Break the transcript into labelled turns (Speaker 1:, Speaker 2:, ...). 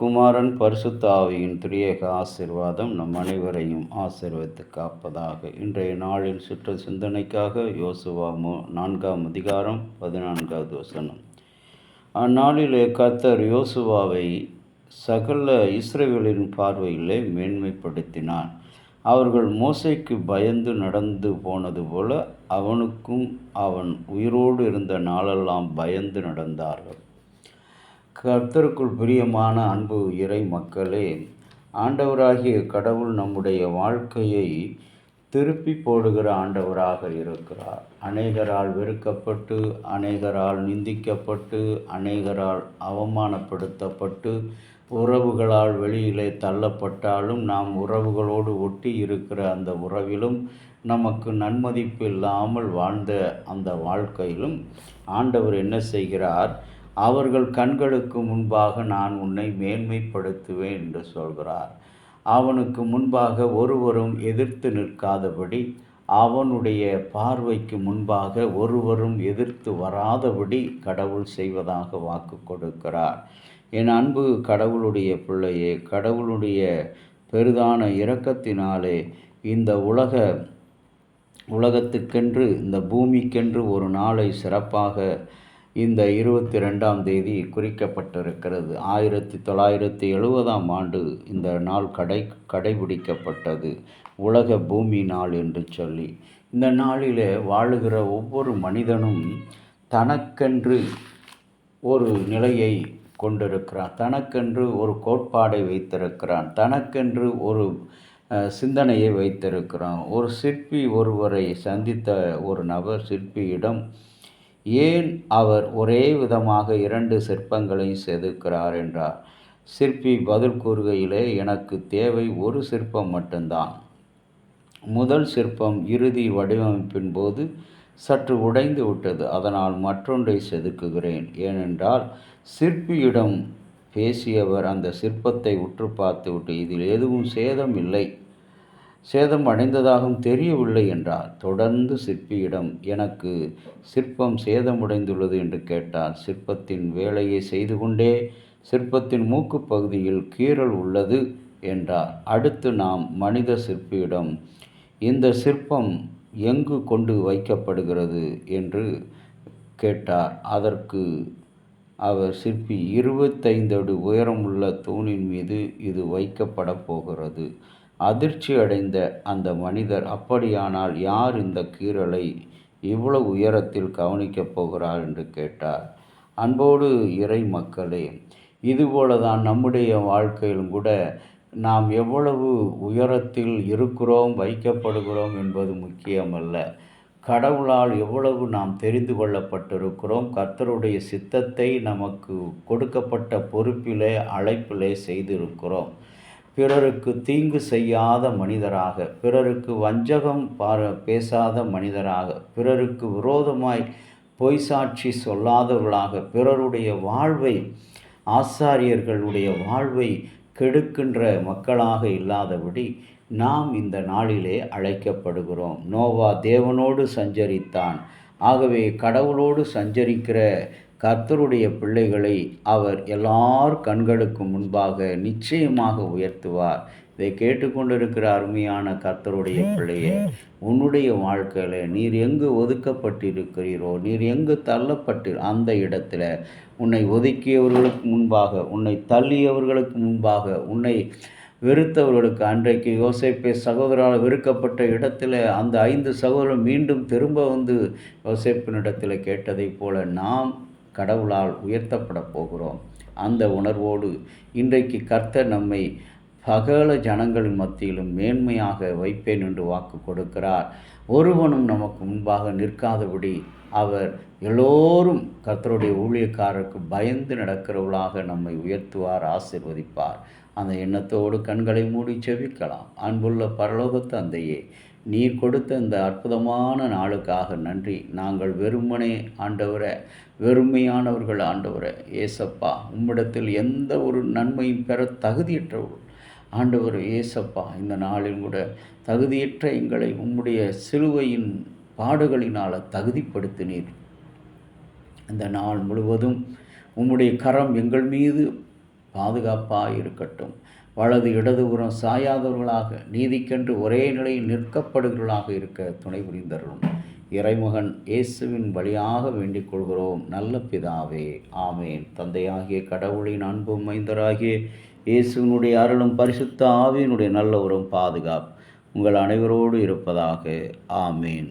Speaker 1: குமாரன் பரிசுத்த ஆவியின் திரியேக ஆசீர்வாதம் நம் அனைவரையும் ஆசீர்வதித்து காப்பதாக. இன்றைய நாளின் சுற்ற சிந்தனைக்காக யோசுவா 4ஆம் அதிகாரம் 14வது வசனம். அந்நாளிலே கர்த்தர் யோசுவாவை சகல இஸ்ரவேலின் பார்வையிலே மேன்மைப்படுத்தினார். அவர்கள் மோசேக்கு பயந்து நடந்து போனது போல அவனுக்கும் அவன் உயிரோடு இருந்த நாளெல்லாம் பயந்து நடந்தார்கள். கர்த்தருக்குள் பிரியமான அன்பு இறை மக்களே, ஆண்டவராகிய கடவுள் நம்முடைய வாழ்க்கையை திருப்பி போடுகிற ஆண்டவராக இருக்கிறார். அநேகரால் வெறுக்கப்பட்டு, அநேகரால் நிந்திக்கப்பட்டு, அநேகரால் அவமானப்படுத்தப்பட்டு, உறவுகளால் வெளியிலே தள்ளப்பட்டாலும் நாம் உறவுகளோடு ஒட்டி இருக்கிற அந்த உறவிலும் நமக்கு நன்மதிப்பு இல்லாமல் வாழ்ந்த அந்த வாழ்க்கையிலும் ஆண்டவர் என்ன செய்கிறார்? அவர்கள் கண்களுக்கு முன்பாக நான் உன்னை மேன்மைப்படுத்துவேன் என்று சொல்கிறார். அவனுக்கு முன்பாக ஒருவரும் எதிர்த்து நிற்காதபடி, அவனுடைய பார்வைக்கு முன்பாக ஒருவரும் எதிர்த்து வராதபடி கடவுள் செய்வதாக வாக்கு கொடுக்கிறார். என் அன்பு கடவுளுடைய பிள்ளையே, கடவுளுடைய பெரிதான இரக்கத்தினாலே இந்த உலகத்துக்கென்று, இந்த பூமிக்கென்று ஒரு நாளை சிறப்பாக இந்த 22ஆம் தேதி குறிக்கப்பட்டிருக்கிறது. 1970ஆம் ஆண்டு இந்த நாள் கடைபிடிக்கப்பட்டது, உலக பூமி நாள் என்று சொல்லி. இந்த நாளில் வாழுகிற ஒவ்வொரு மனிதனும் தனக்கென்று ஒரு நிலையை கொண்டிருக்கிறான், தனக்கென்று ஒரு கோட்பாடை வைத்திருக்கிறான், தனக்கென்று ஒரு சிந்தனையை வைத்திருக்கிறான். ஒரு சிற்பி ஒருவரை சந்தித்த ஒரு நபர் சிற்பியிடம் ஏன் அவர் ஒரே விதமாக 2 சிற்பங்களை செதுக்கிறார் என்றார். சிற்பி பதில் கூறுகையிலே, எனக்கு தேவை ஒரு சிற்பம் மட்டும்தான். முதல் சிற்பம் இறுதி வடிவமைப்பின் போது சற்று உடைந்து விட்டது, அதனால் மற்றொன்றை செதுக்குகிறேன். ஏனென்றால் சிற்பியிடம் பேசியவர் அந்த சிற்பத்தை உற்று பார்த்துவிட்டு இதில் எதுவும் சேதம் இல்லை, சேதம் அடைந்ததாகவும் தெரியவில்லை என்றார். தொடர்ந்து சிற்பியிடம் எனக்கு சிற்பம் சேதமடைந்துள்ளது என்று கேட்டார். சிற்பத்தின் வேலையை செய்து கொண்டே சிற்பத்தின் மூக்கு பகுதியில் கீறல் உள்ளது என்றார். அடுத்து நாம் மனித சிற்பியிடம் இந்த சிற்பம் எங்கு கொண்டு வைக்கப்படுகிறது என்று கேட்டார். அதற்கு அவர் சிற்பி 25 அடி உயரமுள்ள தூணின் மீது இது வைக்கப்பட போகிறது. அதிர்ச்சி அடைந்த அந்த மனிதர், அப்படியானால் யார் இந்த கீறலை இவ்வளவு உயரத்தில் கவனிக்கப் போகிறார் என்று கேட்டார். அன்போடு இறை மக்களே, இதுபோலதான் நம்முடைய வாழ்க்கையிலும் கூட நாம் எவ்வளவு உயரத்தில் இருக்கிறோம், வைக்கப்படுகிறோம் என்பது முக்கியமல்ல. கடவுளால் எவ்வளவு நாம் தெரிந்து கொள்ளப்பட்டிருக்கிறோம், கர்த்தருடைய சித்தத்தை நமக்கு கொடுக்கப்பட்ட பொறுப்பிலே அழைப்பிலே செய்திருக்கிறோம். பிறருக்கு தீங்கு செய்யாத மனிதராக, பிறருக்கு வஞ்சகம் பேசாத மனிதராக, பிறருக்கு விரோதமாய் பொய் சாட்சி சொல்லாதவர்களாக, பிறருடைய வாழ்வை, ஆசாரியர்களுடைய வாழ்வை கெடுக்கின்ற மக்களாக இல்லாதபடி நாம் இந்த நாளிலே அழைக்கப்படுகிறோம். நோவா தேவனோடு சஞ்சரித்தான். ஆகவே கடவுளோடு சஞ்சரிக்கிற கர்த்தருடைய பிள்ளைகளை அவர் எல்லார் கண்களுக்கு முன்பாக நிச்சயமாக உயர்த்துவார். இதை கேட்டுக்கொண்டிருக்கிற அருமையான கர்த்தருடைய பிள்ளையே, உன்னுடைய வாழ்க்கையில் நீர் எங்கு ஒதுக்கப்பட்டிருக்கிறீரோ, நீர் எங்கு தள்ளப்பட்டு அந்த இடத்துல உன்னை ஒதுக்கியவர்களுக்கு முன்பாக, உன்னை தள்ளியவர்களுக்கு முன்பாக, உன்னை வெறுத்தவர்களுக்கு, அன்றைக்கு யோசேப்பு சகோதரால் வெறுக்கப்பட்ட இடத்துல அந்த 5 சகோதரர் மீண்டும் திரும்ப வந்து யோசேப்பினிடத்தில் கேட்டதை போல நாம் கடவுளால் உயர்த்தப்பட போகிறோம். அந்த உணர்வோடு இன்றைக்கு கர்த்தர் நம்மை சகல ஜனங்களின் மத்தியிலும் மேன்மையாக வைப்பேன் என்று வாக்கு கொடுக்கிறார். ஒருவனும் நமக்கு முன்பாக நிற்காதபடி அவர் எல்லோரும் கர்த்தருடைய ஊழியக்காரருக்கு பயந்து நடக்கிறவர்களாக நம்மை உயர்த்துவார், ஆசீர்வதிப்பார். அந்த எண்ணத்தோடு கண்களை மூடி செபிக்கலாம். அன்புள்ள பரலோக தந்தையே, நீர் கொடுத்த இந்த அற்புதமான நாளுக்காக நன்றி. நாங்கள் வெறுமனே ஆண்டவரை, வெறுமையானவர்கள் ஆண்டவரை, ஏசப்பா, உம்மிடத்தில் எந்த ஒரு நன்மையும் பெற தகுதியற்றவர்கள் ஆண்டவர் ஏசப்பா, இந்த நாளில் கூட தகுதியற்ற எங்களை உம்முடைய சிலுவையின் பாடுகளினால் தகுதிப்படுத்தினீர். இந்த நாள் முழுவதும் உம்முடைய கரம் எங்கள் மீது பாதுகாப்பாக இருக்கட்டும். வலது இடதுபுறம் சாயாதவர்களாக, நீதிக்கென்று ஒரே நிலையில் நிற்கப்படுகிறவர்களாக இருக்க துணை புரிந்தருளும். இறைமகன் இயேசுவின் வழியாக வேண்டிக் கொள்கிறோம் நல்ல பிதாவே, ஆமேன். தந்தையாகிய கடவுளின் அன்பும் மைந்தராகிய இயேசுவினுடைய அருளும் பரிசுத்த ஆவியினுடைய நல்ல உறவும் பாதுகாப்பு உங்கள் அனைவரோடு இருப்பதாக. ஆமேன்.